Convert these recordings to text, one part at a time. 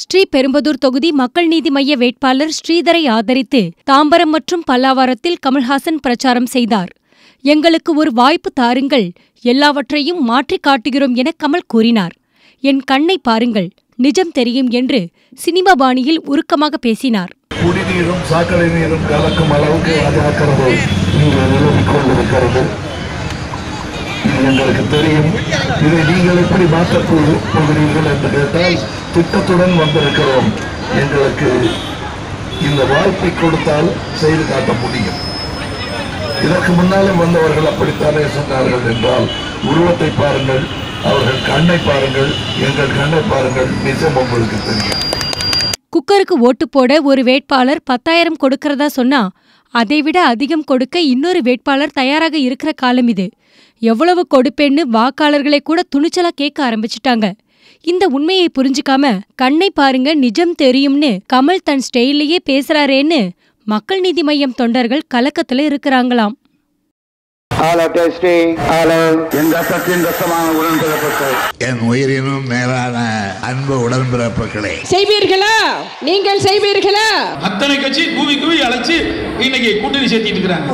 ஸ்ரீபெரும்புதூர் தொகுதி மக்கள் நீதி மய்ய வேட்பாளர் ஸ்ரீதரை ஆதரித்து தாம்பரம் மற்றும் பல்லாவரத்தில் கமல்ஹாசன் பிரச்சாரம் செய்தார். எங்களுக்கு ஒரு வாய்ப்பு தாருங்கள், எல்லாவற்றையும் மாற்றிக் காட்டுகிறோம் என கமல் கூறினார். என் கண்ணை பாருங்கள், நிஜம் தெரியும் என்று சினிமா பாணியில் உருக்கமாக பேசினார். குடிநீரும் சாக்கடை நீரும் கலக்கும் அளவுக்கு பாதுகாக்கிறது இங்கு நிலவிக் கொண்டிருக்கிறது. எங்களுக்கு தெரியும். இதை நீங்கள் எப்படி மாற்றப் போகிறீர்கள் என்று கேட்டால் திட்டத்துடன் வந்திருக்கிறோம். எங்களுக்கு இந்த வாய்ப்பை கொடுத்தால் செய்து காட்ட முடியும். இதற்கு முன்னாலும் வந்தவர்கள் அப்படித்தானே சொன்னார்கள் என்றால் உருவத்தை பாருங்கள், அவர்கள் கண்ணை பாருங்கள், எங்கள் கண்ணை பாருங்கள், நிஜம் உங்களுக்கு தெரியும். குக்கருக்கு ஓட்டு போட ஒரு வேட்பாளர் 10,000 கொடுக்கிறதா சொன்னா அதைவிட அதிகம் கொடுக்க இன்னொரு வேட்பாளர் தயாராக இருக்கிற காலம் இது. எவ்வளவு கொடுப்பேன்னு வாக்காளர்களை கூட துணிச்சலா கேட்க ஆரம்பிச்சுட்டாங்க. இந்த உண்மையை புரிஞ்சுக்காம கண்ணை பாருங்க, நிஜம் தெரியும்னு கமல் தன் ஸ்டைல்லையே பேசுறாரேன்னு மக்கள் நீதி மய்யம் தொண்டர்கள் கலக்கத்துல இருக்கிறாங்களாம். என் உயிரினும் மேலான அன்பு உடன்பிறப்புகளே, செய்வீர்களா? நீங்கள் செய்வீர்களா? அத்தனை கட்சி கூவி கூவி அழைச்சு இன்னைக்கு கூட்டணி சேர்த்திட்டு இருக்காங்க.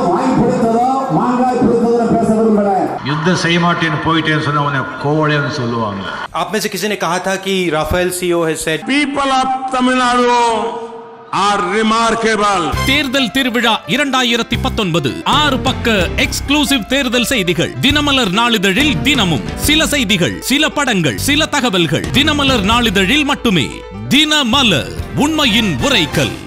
யுத்தம் செய்ய மாட்டேன்னு போயிட்டேன்னு சொன்ன கோவலைன்னு சொல்லுவாங்க. आप में से किसी ने कहा था कि Rafale CEO has said people of Tamil Nadu are remarkable. தேர்தல் திருவிழா 2019 6 பக்க எக்ஸ்க்ளூசிவ் தேர்தல் செய்திகள். தினமலர் நாளிதழில் தினமும் சில செய்திகள், சில படங்கள், சில தகவல்கள். தினமலர் நாளிதழில் மட்டுமே. தினமலர், உண்மையின் உரைக்கல்.